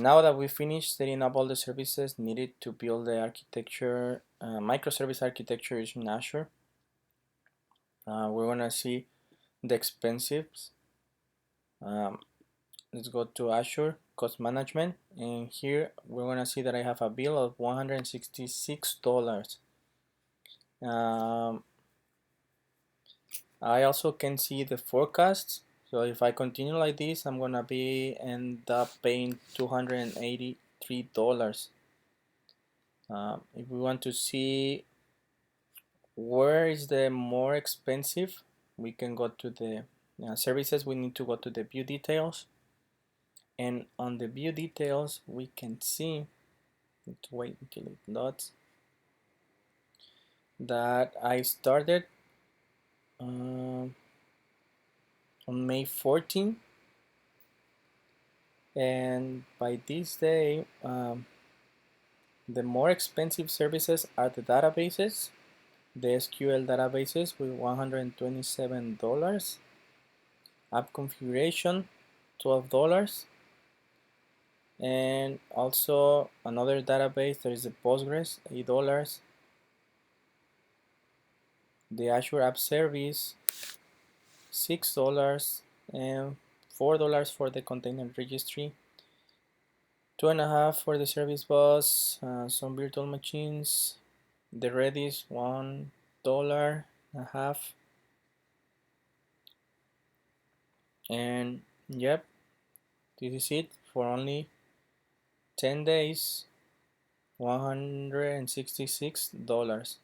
Now that we finished setting up all the services needed to build the architecture, microservice architecture using Azure, we're gonna see the expenses. Let's go to Azure Cost Management, and here we're gonna see that I have a bill of $166. Um, I also can see the forecasts. So if I continue like this, I'm gonna be end up paying $283. If we want to see where is the more expensive, we can go to the services. We need to go to the view details, and on the view details we can see, let's wait until it loads, that I started on May 14, and by this day the more expensive services are the databases, the SQL databases with $127, app configuration $12, and also another database, there is a Postgres, $8, the Azure App Service $6, and $4 for the container registry, $2.50 for the service bus, some virtual machines, the Redis $1.50, and yep, this is it for only 10 days, $166.